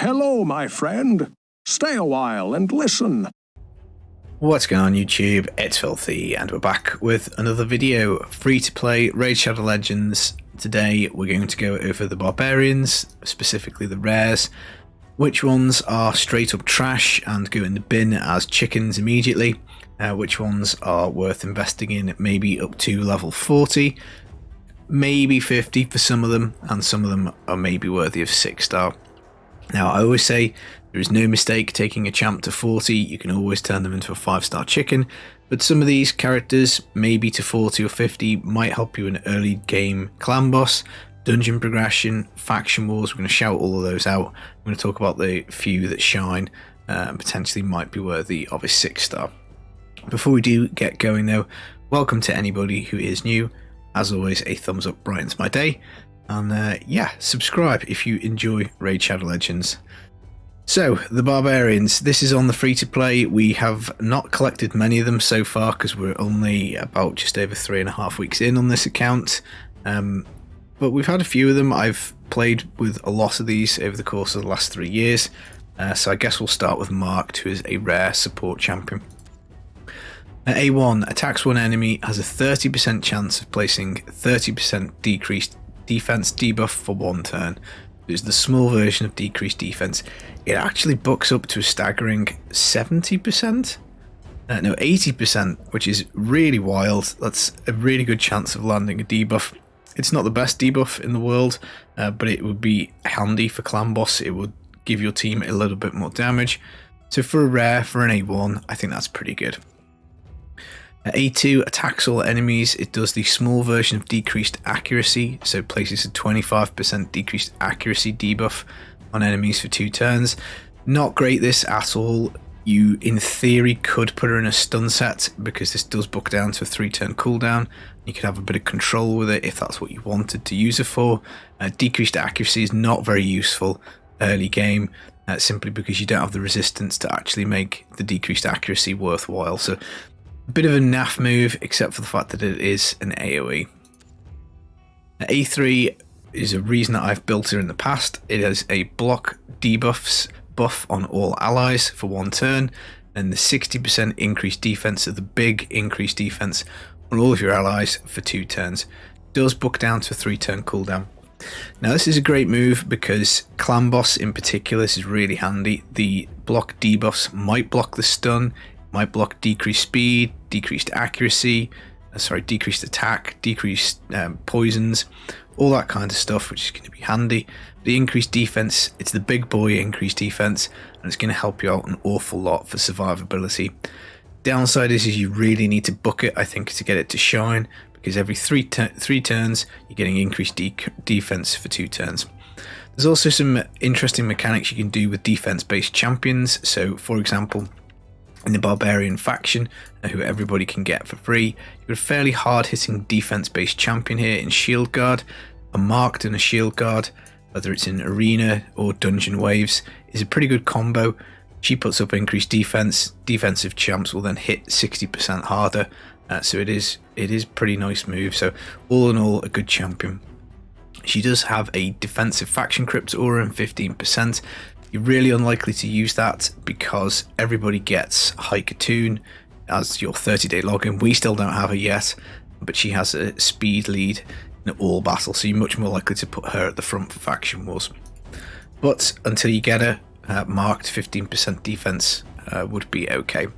Hello, my friend. Stay a while and listen. What's going on YouTube? It's Filthy and we're back with another video. Free to play Raid Shadow Legends. Today we're going to go over the Barbarians, specifically the rares. Which ones are straight up trash and go in the bin as chickens immediately. Which ones are worth investing in maybe up to level 40. Maybe 50 for some of them, and some of them are maybe worthy of 6-star. Now I always say there is no mistake taking a champ to 40, you can always turn them into a 5-star chicken, but some of these characters, maybe to 40 or 50, might help you in early game clan boss, dungeon progression, faction wars. We're going to shout all of those out. I'm going to talk about the few that shine and potentially might be worthy of a 6-star. Before we do get going though, welcome to anybody who is new. As always, a thumbs up brightens my day. And yeah, subscribe if you enjoy Raid Shadow Legends. So, the Barbarians, this is on the free-to-play. We have not collected many of them so far because we're only about just over 3.5 weeks in on this account. But we've had a few of them. I've played with a lot of these over the course of the last 3 years. So I guess we'll start with Marked, who is a rare support champion. A1 attacks one enemy, has a 30% chance of placing 30% decreased defense debuff for 1 turn. It's the small version of decreased defense. It actually bucks up to a staggering 70%? No, 80%, which is really wild. That's a really good chance of landing a debuff. It's not the best debuff in the world, but it would be handy for clan boss. It would give your team a little bit more damage. So for a rare, for an A1, I think that's pretty good. A2 attacks all enemies. It does the small version of decreased accuracy, so it places a 25% decreased accuracy debuff on enemies for 2 turns. Not great this at all. You in theory could put her in a stun set because this does buck down to a 3-turn cooldown. You could have a bit of control with it if that's what you wanted to use it for. Decreased accuracy is not very useful early game, simply because you don't have the resistance to actually make the decreased accuracy worthwhile. So a bit of a naff move, except for the fact that it is an AoE. A3 is a reason that I've built her in the past. It has a block debuffs buff on all allies for 1 turn, and the 60% increased defense of the big increased defense on all of your allies for 2 turns. It does buck down to a 3-turn cooldown. Now this is a great move because clan boss in particular, this is really handy. The block debuffs might block the stun, might block decreased speed, decreased accuracy, decreased attack, decreased poisons, all that kind of stuff, which is going to be handy. The increased defense, it's the big boy increased defense, and it's going to help you out an awful lot for survivability. Downside is you really need to book it, I think, to get it to shine, because every 3 turns you're getting increased defense for 2 turns. There's also some interesting mechanics you can do with defense-based champions. So, for example, in the Barbarian faction, who everybody can get for free, you've got a fairly hard-hitting defense-based champion here in Shield Guard. A Marked and a Shield Guard, whether it's in Arena or Dungeon Waves, is a pretty good combo. She puts up increased defense. Defensive champs will then hit 60% harder, so it is pretty nice move. So all in all, a good champion. She does have a defensive faction crypt aura and 15%. You're really unlikely to use that because everybody gets High Katoon as your 30-day login. We still don't have her yet, but she has a speed lead in all battles, so you're much more likely to put her at the front for faction wars. But until you get her, Marked 15% defense would be okay.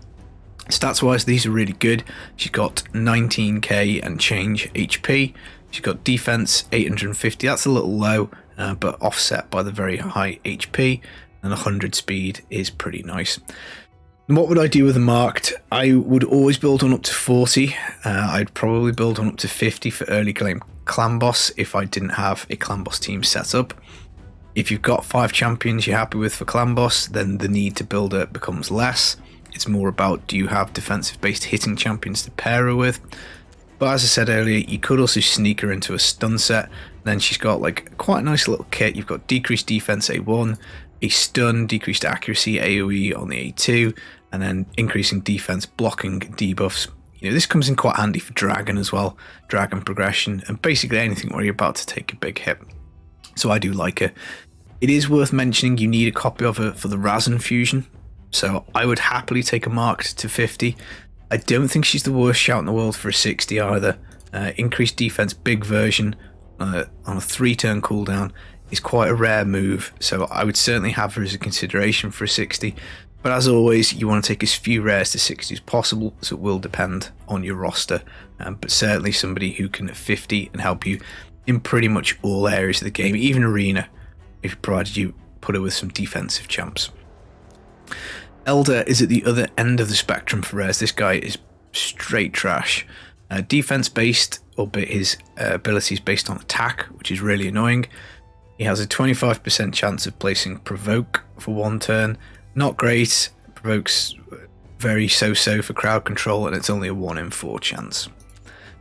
Stats wise, these are really good. She's got 19k and change HP. She's got defense 850, that's a little low, but offset by the very high HP, and 100 speed is pretty nice. And what would I do with the Marked? I would always build on up to 40. I'd probably build on up to 50 for early game clan boss if I didn't have a clan boss team set up. If you've got 5 champions you're happy with for clan boss, then the need to build it becomes less. It's more about, do you have defensive based hitting champions to pair her with? But as I said earlier, you could also sneak her into a stun set. Then she's got like quite a nice little kit. You've got decreased defense A1, a stun, decreased accuracy AoE on the A2, and then increasing defense blocking debuffs. You know, this comes in quite handy for Dragon as well, Dragon progression, and basically anything where you're about to take a big hit. So I do like it. It is worth mentioning you need a copy of it for the Razan fusion, so I would happily take a marked to 50. I don't think she's the worst shout in the world for a 60 either. Increased defense big version on a 3-turn cooldown is quite a rare move, so I would certainly have her as a consideration for a 60. But as always, you want to take as few rares to 60 as possible, so it will depend on your roster. But certainly somebody who can at 50 and help you in pretty much all areas of the game, even arena, if provided you put her with some defensive champs. Elder is at the other end of the spectrum for rares. This guy is straight trash. Defense based, albeit his ability is based on attack, which is really annoying. He has a 25% chance of placing Provoke for 1 turn. Not great. Provoke's very so-so for crowd control, and it's only a 1 in 4 chance.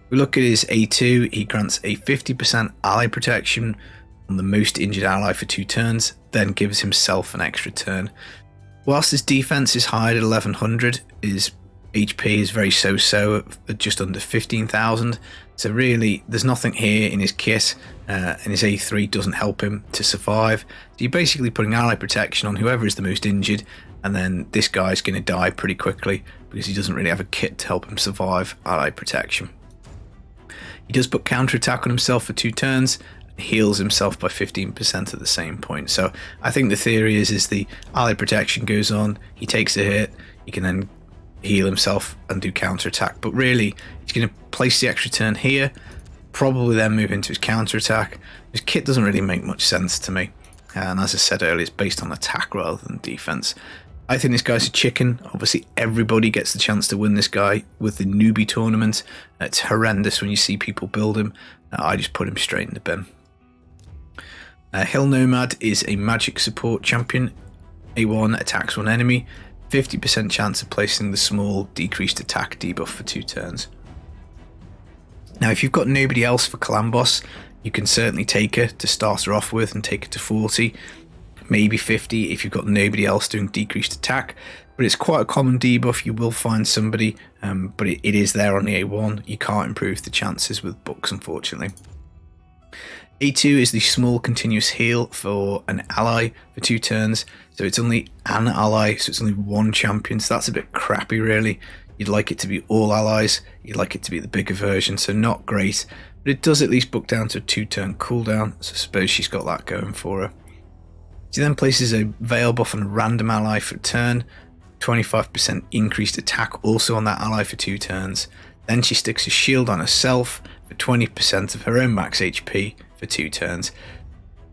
We look at his A2. He grants a 50% ally protection on the most injured ally for 2 turns, then gives himself an extra turn. Whilst his defense is high at 1100, his HP is very so-so at just under 15,000. So really, there's nothing here in his kit, and his A3 doesn't help him to survive. So you're basically putting ally protection on whoever is the most injured, and then this guy's going to die pretty quickly because he doesn't really have a kit to help him survive ally protection. He does put counterattack on himself for 2 turns, heals himself by 15% at the same point. So I think the theory is the ally protection goes on, he takes a hit, he can then heal himself and do counterattack. But really, he's going to place the extra turn here, probably then move into his counterattack. His kit doesn't really make much sense to me. And as I said earlier, it's based on attack rather than defense. I think this guy's a chicken. Obviously, everybody gets the chance to win this guy with the newbie tournament. It's horrendous when you see people build him. I just put him straight in the bin. Hill Nomad is a magic support champion. A1 attacks 1 enemy. 50% chance of placing the small decreased attack debuff for 2 turns. Now, if you've got nobody else for Clan Boss, you can certainly take her to start her off with and take her to 40. Maybe 50 if you've got nobody else doing decreased attack, but it's quite a common debuff. You will find somebody, but it is there on the A1. You can't improve the chances with books, unfortunately. A2 is the small continuous heal for an ally for 2 turns, so it's only an ally, so it's only 1 champion, so that's a bit crappy really. You'd like it to be all allies, you'd like it to be the bigger version, so not great, but it does at least book down to a 2-turn cooldown, so I suppose she's got that going for her. She then places a Veil buff on a random ally for a turn, 25% increased attack also on that ally for 2 turns. Then she sticks a shield on herself for 20% of her own max HP for 2 turns.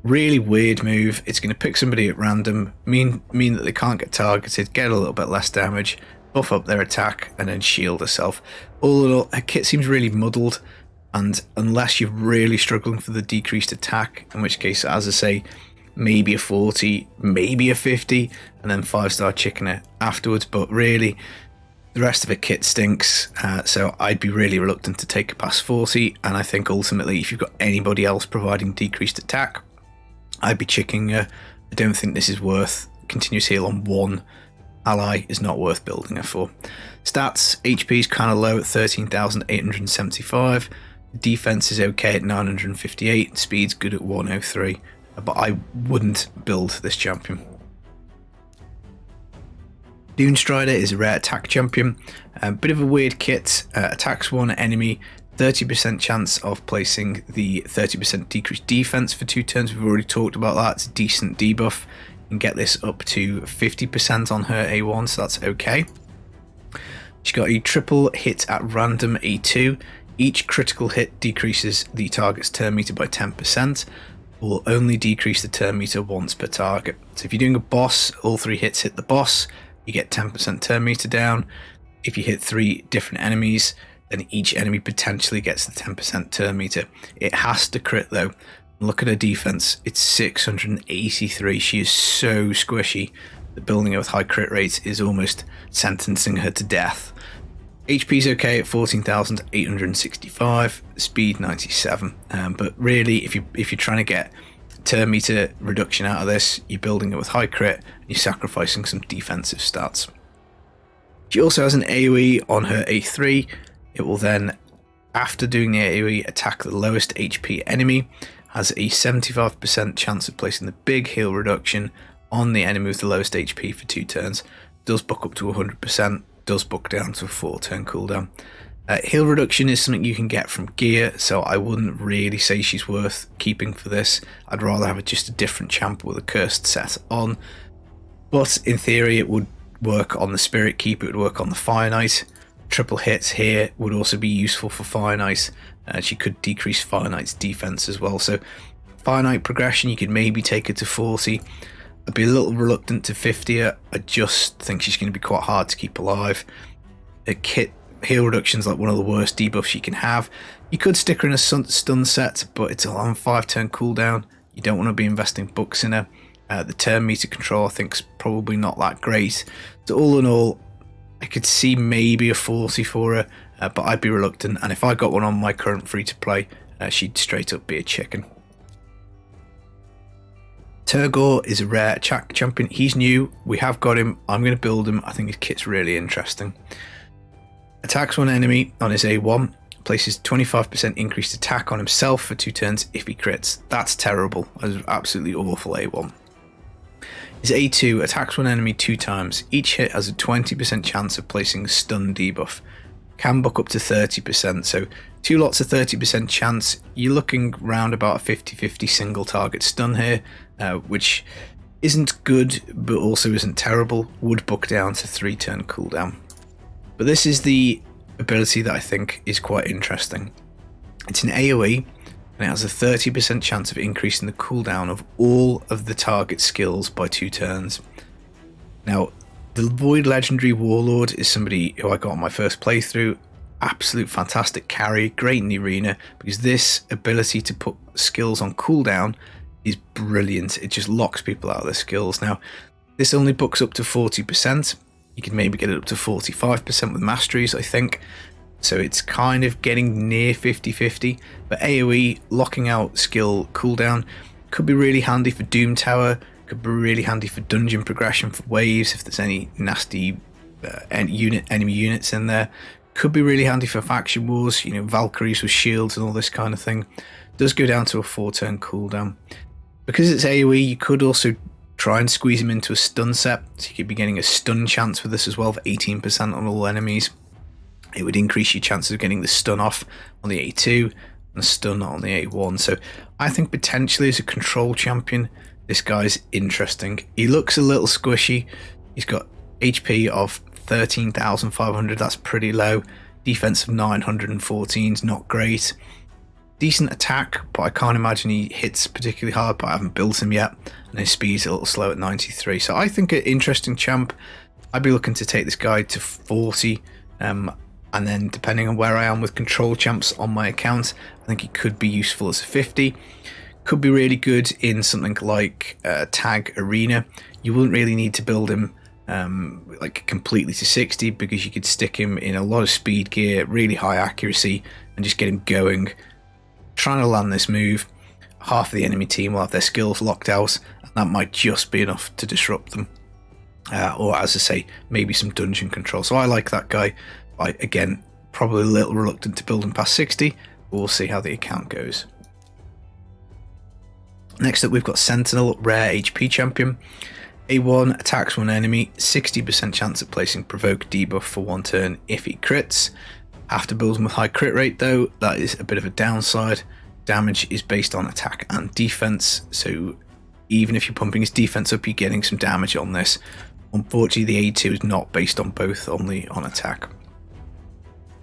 Really weird move. It's going to pick somebody at random, mean that they can't get targeted, get a little bit less damage, buff up their attack, and then shield herself. All in all, her kit seems really muddled, and unless you're really struggling for the decreased attack, in which case, as I say, maybe a 40, maybe a 50, and then 5-star chicken it afterwards. But really, the rest of the kit stinks, so I'd be really reluctant to take it past 40, and I think ultimately if you've got anybody else providing decreased attack, I'd be chicking her. I don't think this is worth continuous heal on 1 ally, is not worth building her for. Stats, HP is kind of low at 13,875, defense is okay at 958, speed's good at 103. But I wouldn't build this champion. Dunestrider is a rare attack champion. A bit of a weird kit. Attacks 1 enemy. 30% chance of placing the 30% decreased defense for 2 turns. We've already talked about that. It's a decent debuff. You can get this up to 50% on her A1, so that's okay. She's got a triple hit at random A2. Each critical hit decreases the target's turn meter by 10%. Will only decrease the turn meter once per target. So if you're doing a boss, all 3 hits hit the boss, you get 10% turn meter down. If you hit 3 different enemies, then each enemy potentially gets the 10% turn meter. It has to crit though. Look at her defense, it's 683. She is so squishy that building her with high crit rates is almost sentencing her to death. HP is okay at 14,865, speed 97, but really if you're trying to get turn meter reduction out of this, you're building it with high crit and you're sacrificing some defensive stats. She also has an AoE on her A3. It will then, after doing the AoE, attack the lowest HP enemy, has a 75% chance of placing the big heal reduction on the enemy with the lowest HP for 2 turns. Does buck up to 100%, does buck down to a 4-turn cooldown. Heal reduction is something you can get from gear, so I wouldn't really say she's worth keeping for this. I'd rather have just a different champ with a cursed set on. But in theory it would work on the Spirit Keep, it would work on the Fire Knight. Triple hits here would also be useful for Fire Knight. She could decrease Fire Knight's defense as well. So Fire Knight progression, you could maybe take her to 40. I'd be a little reluctant to 50 her. I just think she's going to be quite hard to keep alive. A kit heal reduction is like one of the worst debuffs you can have. You could stick her in a stun set, but it's on 5-turn cooldown. You don't want to be investing bucks in her. The turn meter control I think is probably not that great. So all in all, I could see maybe a 40 for her, but I'd be reluctant. And if I got one on my current free to play, she'd straight up be a chicken. Turgor is a rare attack champion. He's new. We have got him. I'm going to build him. I think his kit's really interesting. Attacks one enemy on his A1. Places 25% increased attack on himself for 2 turns if he crits. That's terrible. That's absolutely awful A1. His A2 attacks one enemy 2 times. Each hit has a 20% chance of placing a stun debuff. Can buck up to 30%, so 2 lots of 30% chance. You're looking round about a 50-50 single target stun here, which isn't good but also isn't terrible. Would buck down to 3-turn cooldown. But this is the ability that I think is quite interesting. It's an AoE and it has a 30% chance of increasing the cooldown of all of the target skills by 2 turns. Now, the Void Legendary Warlord is somebody who I got on my first playthrough. Absolute fantastic carry, great in the arena, because this ability to put skills on cooldown is brilliant. It just locks people out of their skills. Now, this only books up to 40%. You can maybe get it up to 45% with masteries, I think. So it's kind of getting near 50-50. But AoE, locking out skill cooldown, could be really handy for Doom Tower. Could be really handy for dungeon progression for waves if there's any nasty enemy units in there. Could be really handy for faction wars, you know, Valkyries with shields and all this kind of thing. Does go down to a 4-turn cooldown. Because it's AoE, you could also try and squeeze him into a stun set, so you could be getting a stun chance with this as well of 18% on all enemies. It would increase your chances of getting the stun off on the A2 and the stun on the A1. So I think potentially as a control champion, this guy's interesting. He looks a little squishy. He's got HP of 13,500, that's pretty low. Defense of 914 is not great. Decent attack, but I can't imagine he hits particularly hard, but I haven't built him yet. And his speed's a little slow at 93. So I think an interesting champ. I'd be looking to take this guy to 40. And then depending on where I am with control champs on my account, I think he could be useful as a 50. Could be really good in something like Tag Arena. You wouldn't really need to build him like completely to 60, because you could stick him in a lot of speed gear, really high accuracy, and just get him going. Trying to land this move, half of the enemy team will have their skills locked out, and that might just be enough to disrupt them. Or as I say, maybe some dungeon control. So I like that guy. Again, probably a little reluctant to build him past 60, but we'll see how the account goes. Next up we've got Sentinel, rare HP champion. A1 attacks one enemy, 60% chance of placing provoke debuff for 1 turn if he crits. Have to build him with high crit rate though, that is a bit of a downside. Damage is based on attack and defense, so even if you're pumping his defense up, you're getting some damage on this. Unfortunately, the A2 is not based on both, only on attack.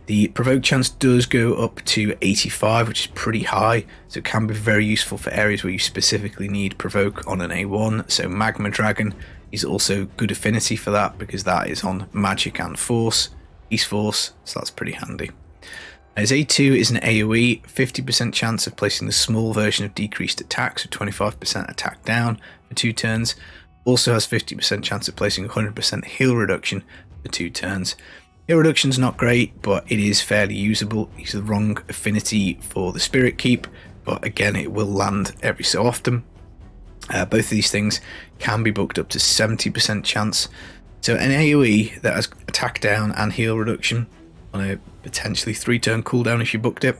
The provoke chance does go up to 85, which is pretty high, so it can be very useful for areas where you specifically need provoke on an A1. So Magma Dragon is also good affinity for that, because that is on magic and force, East Force, so that's pretty handy. His A2 is an AoE, 50% chance of placing the small version of decreased attack, so 25% attack down for 2 turns. Also has 50% chance of placing 100% heal reduction for 2 turns. Heal reduction's not great, but it is fairly usable. He's the wrong affinity for the Spirit Keep, but again, it will land every so often. Both of these things can be booked up to 70% chance. So an AoE that has attack down and heal reduction on a potentially 3-turn cooldown if you booked it,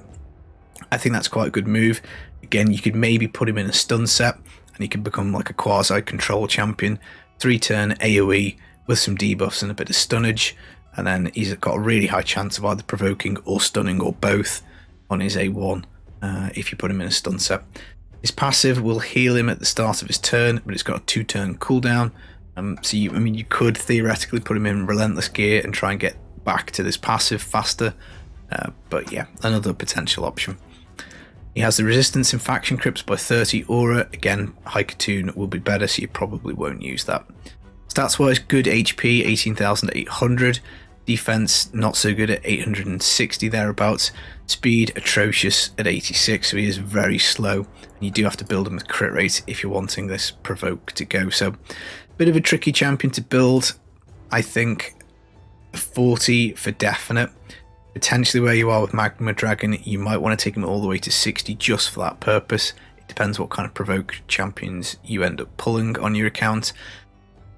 I think that's quite a good move. Again, you could maybe put him in a stun set and he could become like a quasi-control champion. 3-turn AoE with some debuffs and a bit of stunnage, and then he's got a really high chance of either provoking or stunning or both on his A1 if you put him in a stun set. His passive will heal him at the start of his turn, but it's got a 2-turn cooldown. So you could theoretically put him in relentless gear and try and get back to this passive faster. But yeah, another potential option. He has the resistance in faction crypts by 30 aura. Again, Hikatoon will be better, so you probably won't use that. Stats wise, good HP, 18,800. Defense, not so good at 860 thereabouts. Speed, atrocious at 86, so he is very slow. And you do have to build him with crit rate if you're wanting this provoke to go. So, bit of a tricky champion to build. I think 40 for definite. Potentially where you are with Magma Dragon, you might want to take him all the way to 60 just for that purpose. It depends what kind of provoke champions you end up pulling on your account.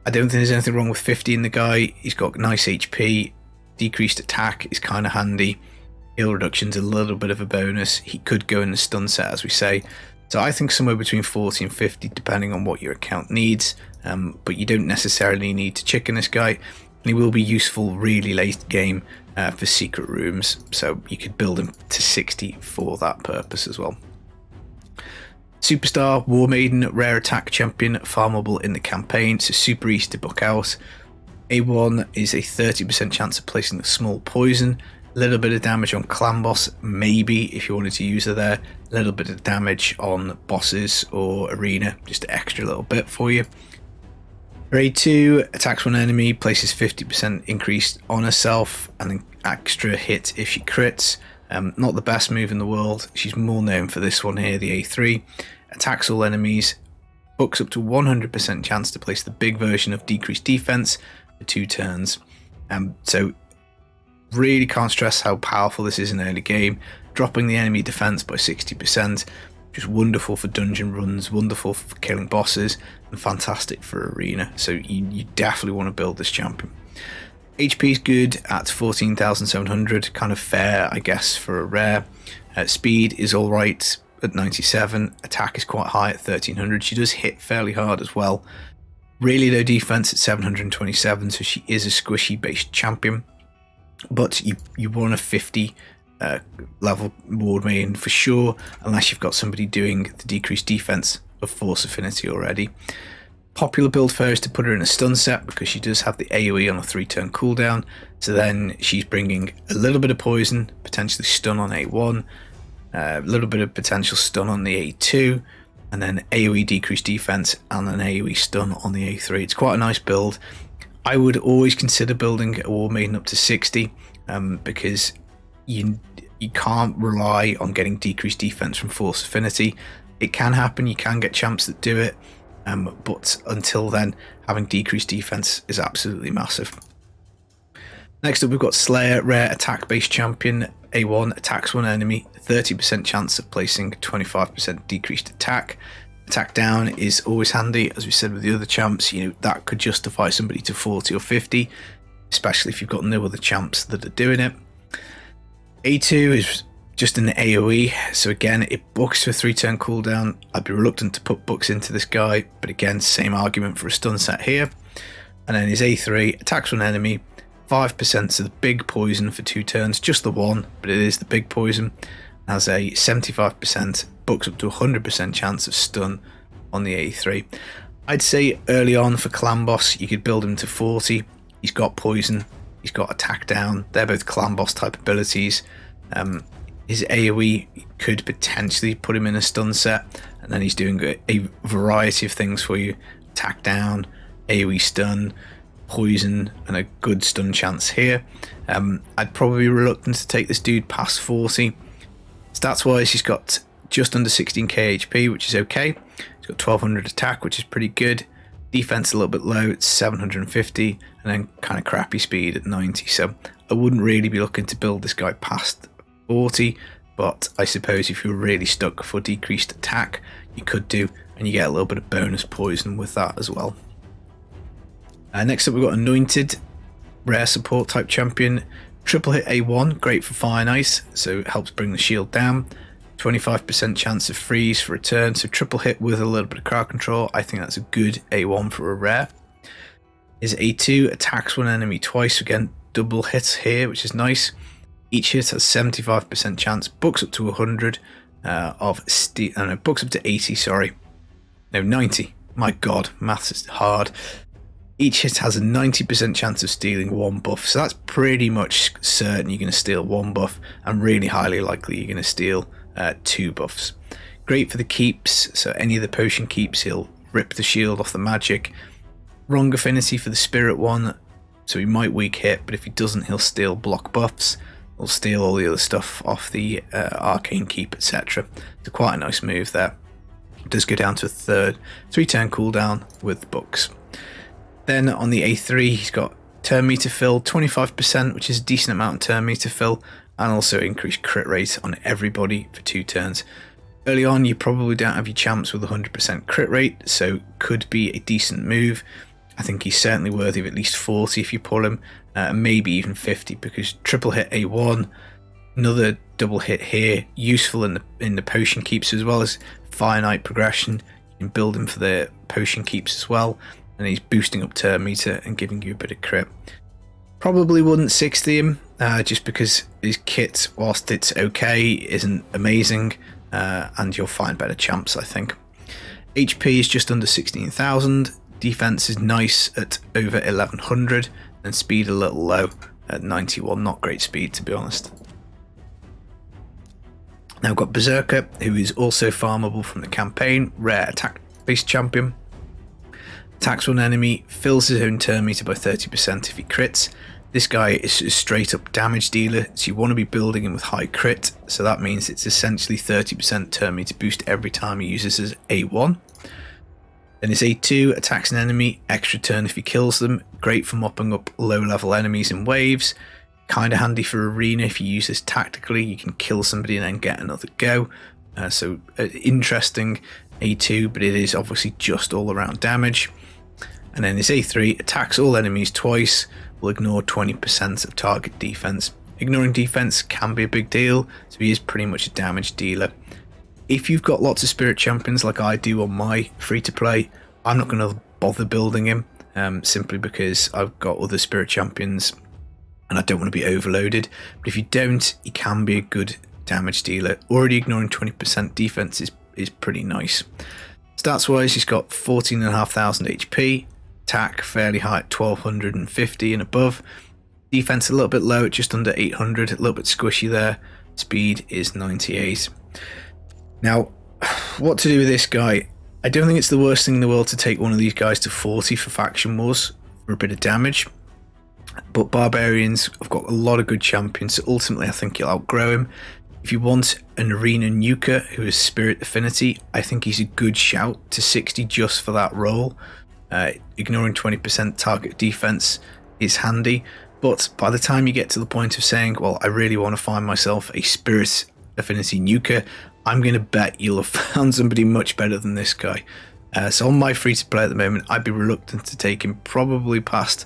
I don't think there's anything wrong with 50 in the guy. He's got nice HP, decreased attack is kind of handy. Heal reduction's a little bit of a bonus. He could go in the stun set, as we say. So I think somewhere between 40 and 50, depending on what your account needs. But you don't necessarily need to chicken this guy. And he will be useful really late game for secret rooms, so you could build him to 60 for that purpose as well. Superstar Warmaiden, rare attack champion, farmable in the campaign, so super easy to book out. A1 is a 30% chance of placing the small poison, a little bit of damage on clan boss, maybe if you wanted to use her there, a little bit of damage on bosses or arena, just an extra little bit for you. Grade 2, attacks one enemy, places 50% increase on herself and an extra hit if she crits. Not the best move in the world. She's more known for this one here, the A3. Attacks all enemies, books up to 100% chance to place the big version of decreased defense for 2 turns. So really can't stress how powerful this is in early game. Dropping the enemy defense by 60%. Just wonderful for dungeon runs, wonderful for killing bosses, and fantastic for arena. So you definitely want to build this champion. HP is good at 14,700, kind of fair, I guess, for a rare. Speed is all right at 97. Attack is quite high at 1300. She does hit fairly hard as well. Really low defense at 727, so she is a squishy based champion. But you want a 50 level Warmaiden for sure, unless you've got somebody doing the decreased defense of Force Affinity already. Popular build for her is to put her in a stun set because she does have the AoE on a 3-turn cooldown, so then she's bringing a little bit of poison, potentially stun on A1, a little bit of potential stun on the A2, and then AoE decreased defense and an AoE stun on the A3. It's quite a nice build. I would always consider building a Warmaiden up to 60 because you can't rely on getting decreased defense from Force Affinity. It can happen, you can get champs that do it, but until then, having decreased defense is absolutely massive. Next up, we've got Slayer, rare attack based champion. A1 attacks one enemy, 30% chance of placing 25% decreased attack. Attack down is always handy, as we said with the other champs. That could justify somebody to 40 or 50, especially if you've got no other champs that are doing it. A2 is just an AoE, so again it books for 3-turn cooldown. I'd be reluctant to put books into this guy, but again, same argument for a stun set here. And then his A3 attacks one enemy, 5% so the big poison for 2 turns, just the one, but it is the big poison. Has a 75%, books up to 100% chance of stun on the A3. I'd say early on for clan boss you could build him to 40. He's got poison, he's got attack down, they're both clan boss type abilities. His AoE could potentially put him in a stun set, and then he's doing a variety of things for you. Attack down, AoE stun, poison, and a good stun chance here. I'd probably be reluctant to take this dude past 40. Stats wise, he's got just under 16k HP, which is okay. He's got 1200 attack, which is pretty good. Defense a little bit low, it's 750, and then kind of crappy speed at 90. So I wouldn't really be looking to build this guy past 40, but I suppose if you're really stuck for decreased attack, you could do, and you get a little bit of bonus poison with that as well. Next up, we've got Anointed, rare support type champion. Triple hit A1, great for fire and ice, so it helps bring the shield down. 25% chance of freeze for a turn, so triple hit with a little bit of crowd control. I think that's a good A1 for a rare. His A2 attacks one enemy twice, again double hits here, which is nice. Each hit has 75% chance, books up to 100 of steel, no, books up to 80, sorry. No, 90. My god, maths is hard. Each hit has a 90% chance of stealing one buff, so that's pretty much certain you're going to steal one buff, and really highly likely you're going to steal 2 buffs. Great for the keeps, so any of the potion keeps, he'll rip the shield off the magic. Wrong affinity for the spirit one, so he might weak hit, but if he doesn't, he'll steal block buffs. He'll steal all the other stuff off the arcane keep, etc. So quite a nice move there. It does go down to a 3-turn cooldown with books. Then on the A3, he's got turn meter fill 25%, which is a decent amount of turn meter fill, and also increased crit rate on everybody for 2 turns. Early on, you probably don't have your champs with 100% crit rate, so could be a decent move. I think he's certainly worthy of at least 40 if you pull him, maybe even 50, because triple hit A1, another double hit here, useful in the potion keeps as well as finite progression. You can build him for the potion keeps as well, and he's boosting up turn meter and giving you a bit of crit. Probably wouldn't 60 him, just because his kit, whilst it's okay, isn't amazing, and you'll find better champs, I think. HP is just under 16,000, defense is nice at over 1100, and speed a little low at 91, not great speed to be honest. Now we've got Beserker, who is also farmable from the campaign, rare attack based champion. Attacks one enemy, fills his own turn meter by 30% if he crits. This guy is a straight up damage dealer, so you want to be building him with high crit, so that means it's essentially 30% turn meter boost every time he uses his A1. Then his A2 attacks an enemy, extra turn if he kills them, great for mopping up low level enemies in waves, kind of handy for arena if you use this tactically, you can kill somebody and then get another go. So interesting A2, but it is obviously just all around damage. And then his A3 attacks all enemies twice, will ignore 20% of target defense. Ignoring defense can be a big deal, so he is pretty much a damage dealer. If you've got lots of spirit champions like I do on my free to play, I'm not going to bother building him, simply because I've got other spirit champions and I don't want to be overloaded. But if you don't, he can be a good damage dealer. Already ignoring 20% defense is pretty nice. Stats wise, he's got 14,500 HP, attack fairly high at 1250 and above, defense a little bit low at just under 800, a little bit squishy there, speed is 98. Now, what to do with this guy? I don't think it's the worst thing in the world to take one of these guys to 40 for faction wars for a bit of damage, but Barbarians have got a lot of good champions, so ultimately I think you'll outgrow him. If you want an arena nuker who has spirit affinity, I think he's a good shout to 60 just for that role. Ignoring 20% target defense is handy, but by the time you get to the point of saying, well, I really want to find myself a spirit affinity nuker, I'm going to bet you'll have found somebody much better than this guy. So on my free to play at the moment, I'd be reluctant to take him probably past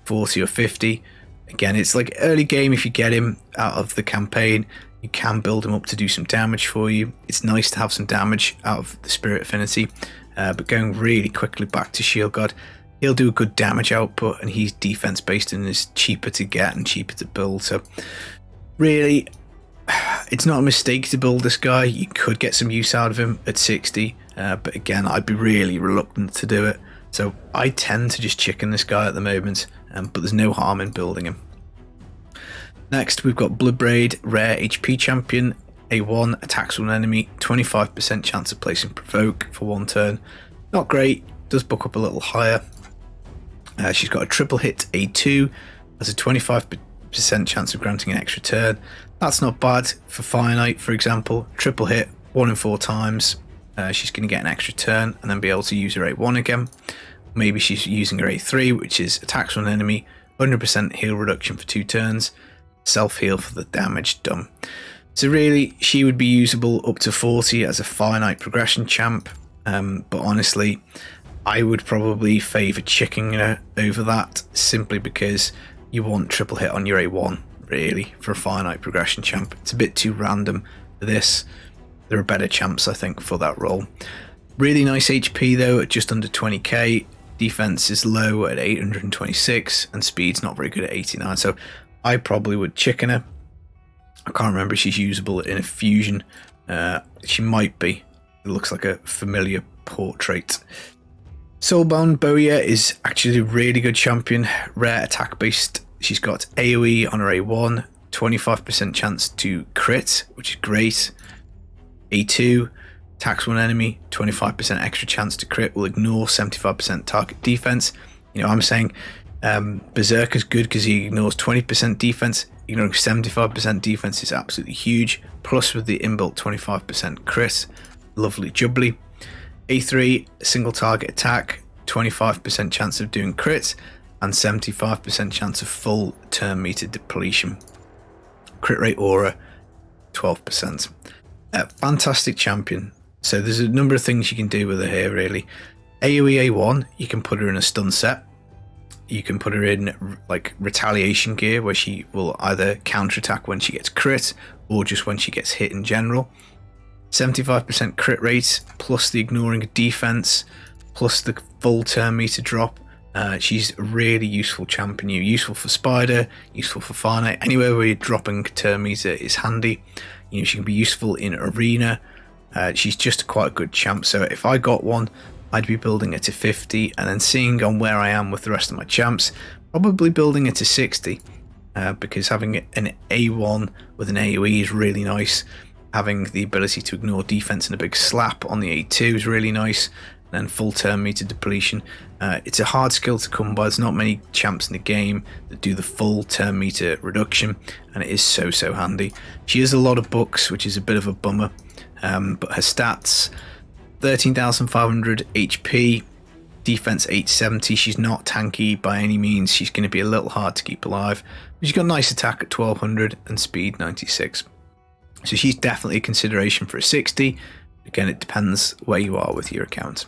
40 or 50. Again, it's like early game. If you get him out of the campaign, you can build him up to do some damage for you. It's nice to have some damage out of the spirit affinity, but going really quickly back to Shield God, he'll do a good damage output, and he's defense based and is cheaper to get and cheaper to build. So really, it's not a mistake to build this guy. You could get some use out of him at 60, but again, I'd be really reluctant to do it. So I tend to just chicken this guy at the moment, but there's no harm in building him. Next, we've got Bloodbraid, rare HP champion. A1 attacks one enemy, 25% chance of placing provoke for 1 turn. Not great, does book up a little higher. She's got a triple hit A2, has a 25% chance of granting an extra turn. That's not bad for finite, for example. Triple hit 1 in 4 times. She's going to get an extra turn and then be able to use her A1 again. Maybe she's using her A3, which is attacks one enemy, 100% heal reduction for 2 turns, self-heal for the damage done. So really, she would be usable up to 40 as a finite progression champ, but honestly, I would probably favour chicking her over that, simply because you want triple hit on your A1, really, for a finite progression champ. It's a bit too random for this. there are better champs, I think, for that role. Really nice HP though at just under 20k. Defense is low at 826 and speed's not very good at 89. So I probably would chicken her. I can't remember if she's usable in a fusion. She might be. It looks like a familiar portrait. Soulbond Bowyer is actually a really good champion. Rare attack based. She's got AoE on her A1, 25% chance to crit, which is great. A2, attacks one enemy, 25% extra chance to crit, will ignore 75% target defense. You know, I'm saying Beserker's good because he ignores 20% defense. Ignoring 75% defense is absolutely huge. Plus with the inbuilt 25% crit, lovely jubbly. A3, single target attack, 25% chance of doing crit, and 75% chance of full turn meter depletion. Crit rate aura, 12%. Fantastic champion. So there's a number of things you can do with her here, really. AoE A1, you can put her in a stun set. You can put her in like retaliation gear, where she will either counterattack when she gets crit, or just when she gets hit in general. 75% crit rate, plus the ignoring defense, plus the full turn meter drop. She's a really useful champion. Useful for Spider, useful for Far Knight. Anywhere where you're dropping turn meter is handy. You know, she can be useful in arena. She's just quite a good champ. So if I got one, I'd be building it to 50, and then seeing on where I am with the rest of my champs, probably building it to 60. Because having an A1 with an AoE is really nice. Having the ability to ignore defense and a big slap on the A2 is really nice. And then full turn meter depletion. It's a hard skill to come by. There's not many champs in the game that do the full turn meter reduction, and it is so handy. She has a lot of books, which is a bit of a bummer, but her stats: 13,500 HP, defense 870. She's not tanky by any means. She's going to be a little hard to keep alive. She's got a nice attack at 1200 and speed 96. So she's definitely a consideration for a 60. Again, it depends where you are with your account.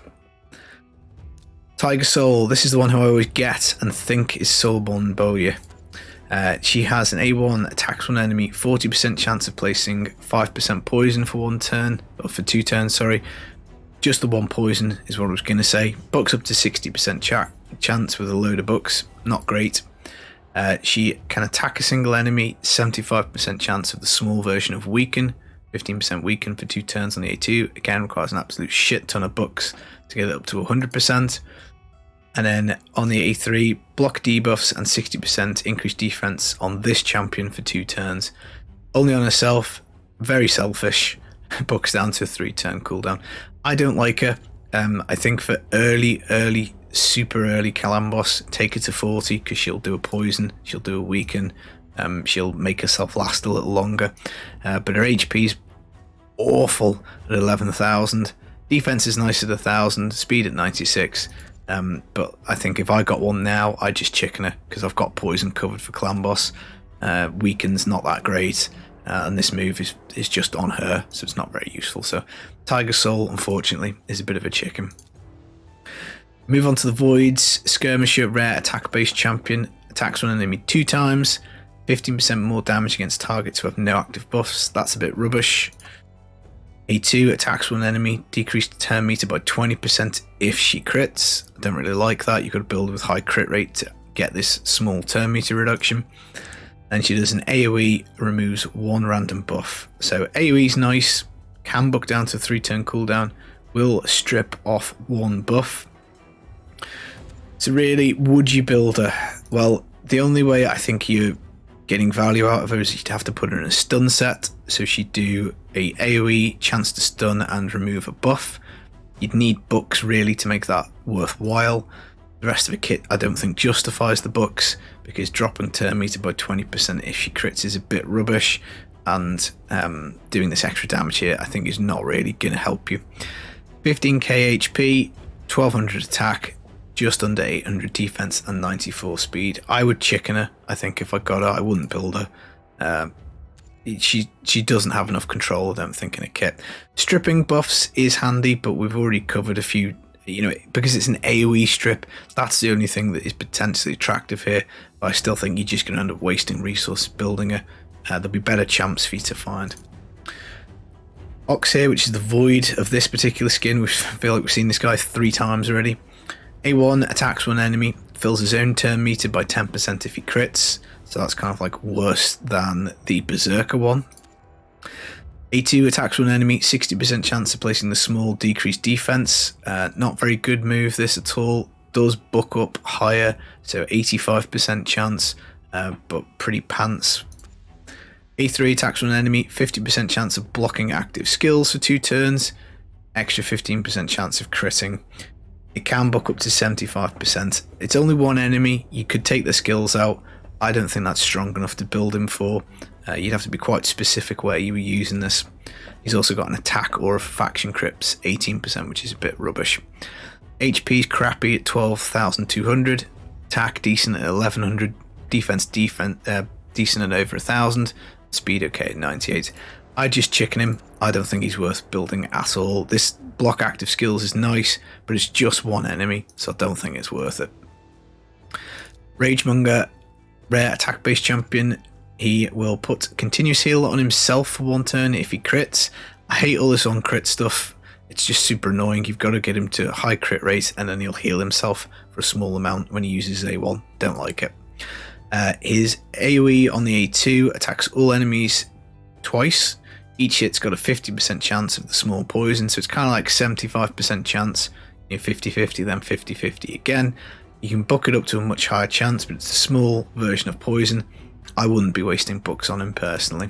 Tigersoul, this is the one who I always get and think is Soulbond Bowyer. She has an A1, attacks one enemy, 40% chance of placing 5% poison for one turn, or for 2 turns, sorry. Just the one poison is what I was going to say. Bucks up to 60% chance with a load of bucks, not great. She can attack a single enemy, 75% chance of the small version of weaken, 15% weaken for 2 turns on the A2. Again, requires an absolute shit ton of bucks to get it up to 100%. And then on the A3, block debuffs and 60% increased defense on this champion for 2 turns. Only on herself, very selfish, bucks down to a 3-turn cooldown. I don't like her. I think for super early Calambos, take her to 40 because she'll do a poison, she'll do a weaken, she'll make herself last a little longer. But her HP's awful at 11,000. Defense is nice at 1,000, speed at 96. But I think if I got one now, I'd just chicken her because I've got poison covered for Calambos. Weaken's not that great, and this move is just on her, so it's not very useful. So Tigersoul, unfortunately, is a bit of a chicken. Move on to the Voids. Skirmisher, rare attack-based champion. Attacks one enemy 2 times. 15% more damage against targets who have no active buffs. That's a bit rubbish. A2, attacks one enemy. Decreased turn meter by 20% if she crits. I don't really like that. You've got to build with high crit rate to get this small turn meter reduction. And she does an AoE, removes 1 random buff. So AoE's nice. Can buck down to 3-turn cooldown. Will strip off 1 buff. So really, would you build her? Well, the only way I think you're getting value out of her is you'd have to put her in a stun set. So she'd do a AoE, chance to stun and remove a buff. You'd need bucks really to make that worthwhile. The rest of the kit I don't think justifies the bucks because dropping turn meter by 20% if she crits is a bit rubbish, and doing this extra damage here I think is not really going to help you. 15k HP, 1200 attack, just under 800 defense and 94 speed. I would chicken her. I think if I got her, I wouldn't build her. She doesn't have enough control, I don't think, in a kit. Stripping buffs is handy, but we've already covered a few, you know, because it's an AoE strip. That's the only thing that is potentially attractive here, but I still think you're just going to end up wasting resources building her. There'll be better champs for you to find. Ox here, which is the void of this particular skin. We feel like we've seen this guy 3 times already. A1 attacks one enemy, fills his own turn meter by 10% if he crits. So that's kind of like worse than the Beserker one. A2 attacks one enemy, 60% chance of placing the small decreased defense. Not very good move this at all. Does buck up higher, so 85% chance, but pretty pants. A3 attacks one enemy, 50% chance of blocking active skills for 2 turns, extra 15% chance of critting. It can buck up to 75%. It's only one enemy, you could take the skills out. I don't think that's strong enough to build him for. You'd have to be quite specific where you were using this. He's also got an attack or a faction crips, 18%, which is a bit rubbish. HP's crappy at 12,200, attack decent at 1,100, defense decent at over 1,000, speed okay at 98. I just chicken him. I don't think he's worth building at all. This block active skills is nice, but it's just one enemy, so I don't think it's worth it. Ragemonger, rare attack based champion. He will put continuous heal on himself for 1 turn if he crits. I hate all this on crit stuff. It's just super annoying. You've got to get him to a high crit rate and then he'll heal himself for a small amount when he uses A1. Don't like it. His AoE on the A2 attacks all enemies twice. Each hit's got a 50% chance of the small poison, so it's kind of like 75% chance, 50-50, then 50-50 again. You can buck it up to a much higher chance, but it's a small version of poison. I wouldn't be wasting bucks on him personally.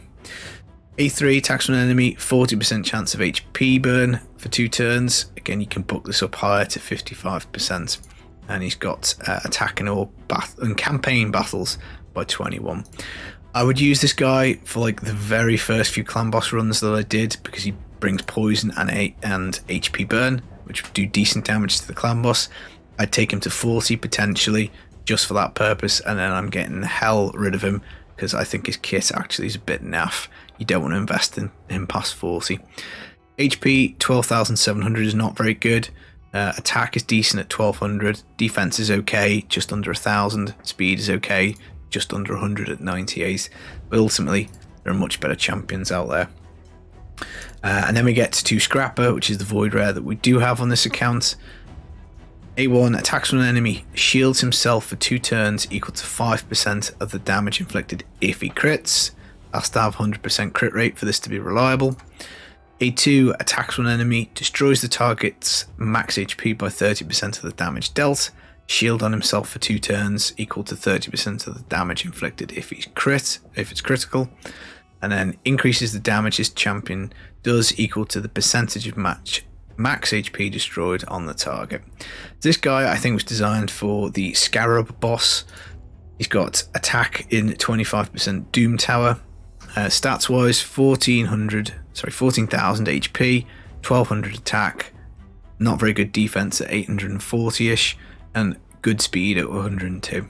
A3 attacks an enemy, 40% chance of HP burn for 2 turns. Again, you can buck this up higher to 55%. And he's got attack in all and campaign battles by 21. I would use this guy for like the very first few clan boss runs that I did, because he brings poison and HP burn, which would do decent damage to the clan boss. I'd take him to 40 potentially, just for that purpose, and then I'm getting the hell rid of him because I think his kit actually is a bit naff. You don't want to invest in him past 40. HP 12,700 is not very good. Attack is decent at 1,200. Defense is okay, just under 1,000. Speed is okay, just under 100 at 98. But ultimately, there are much better champions out there. And then we get to Scrapper, which is the void rare that we do have on this account. A1 attacks one enemy, shields himself for 2 turns equal to 5% of the damage inflicted if he crits. Has to have 100% crit rate for this to be reliable. A2 attacks one enemy, destroys the target's max HP by 30% of the damage dealt. Shield on himself for 2 turns equal to 30% of the damage inflicted if it's critical. And then increases the damage his champion does equal to the percentage of max HP destroyed on the target. This guy I think was designed for the Scarab boss. He's got attack in 25% Doom Tower. Stats wise 14,000 HP, 1,200 attack, not very good defense at 840ish, and good speed at 102.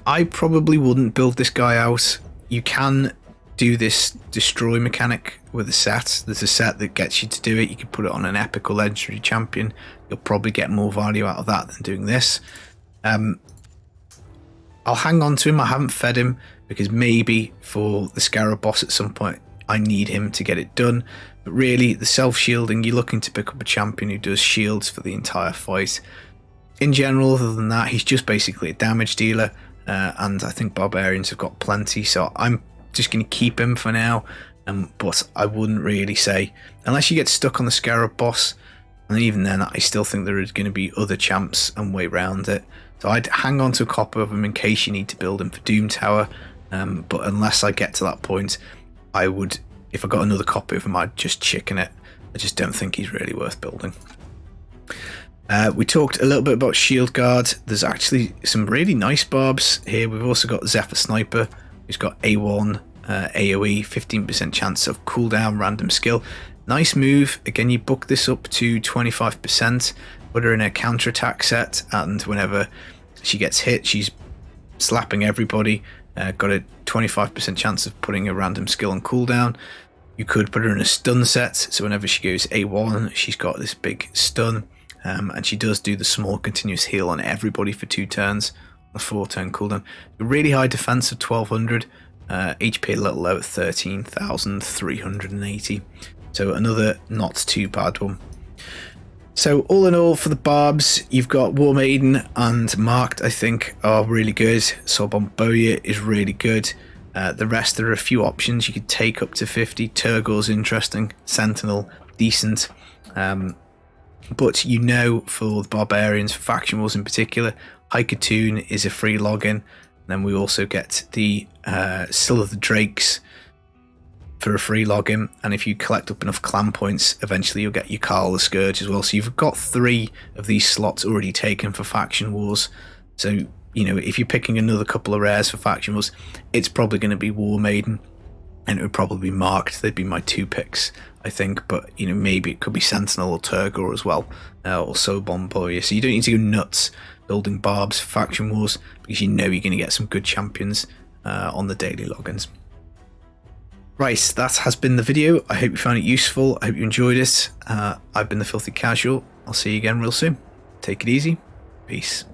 I probably wouldn't build this guy out. You can do this destroy mechanic with a set. There's a set that gets you to do it. You can put it on an epic or legendary champion. You'll probably get more value out of that than doing this. I'll hang on to him. I haven't fed him because maybe for the Scarab boss at some point I need him to get it done. But really, the self-shielding, you're looking to pick up a champion who does shields for the entire fight. In general, other than that, he's just basically a damage dealer, and I think Barbarians have got plenty, so I'm just going to keep him for now. But I wouldn't really say, unless you get stuck on the Scarab boss, and even then I still think there is going to be other champs and way around it. So I'd hang on to a copy of him in case you need to build him for Doom Tower, but unless I get to that point, I would, if I got another copy of him, I'd just chicken it. I just don't think he's really worth building. We talked a little bit about Shield Guard. There's actually some really nice barbs here. We've also got Zephyr Sniper, who's got A1 AoE, 15% chance of cooldown random skill. Nice move. Again, you book this up to 25%, put her in a counterattack set, and whenever she gets hit, she's slapping everybody. Got a 25% chance of putting a random skill on cooldown. You could put her in a stun set, so whenever she goes A1, she's got this big stun, and she does do the small continuous heal on everybody for 2 turns, a 4-turn cooldown. A really high defense of 1,200, HP a little low at 13,380. So another not too bad one. So all in all, for the Barbs, you've got Warmaiden and Marked, I think, are really good. Soulbond Bowyer is really good. The rest, there are a few options you could take up to 50. Turgor's interesting. Sentinel, decent. But you know, for the Barbarians, for Faction Wars in particular, Hikatoon is a free login. Then we also get the Still of the Drakes for a free login, and if you collect up enough clan points, eventually you'll get your Carl the Scourge as well. So you've got 3 of these slots already taken for Faction Wars. So, you know, if you're picking another couple of rares for Faction Wars, it's probably going to be Warmaiden, and it would probably be Marked. They'd be my 2 picks, I think. But, you know, maybe it could be Sentinel or Turgor as well, or Soulbond Bowyer. So you don't need to go nuts building Barbs for Faction Wars, because you know you're going to get some good champions on the daily logins. Right, that has been the video. I hope you found it useful. I hope you enjoyed it. I've been the Filthy Casual. I'll see you again real soon. Take it easy. Peace.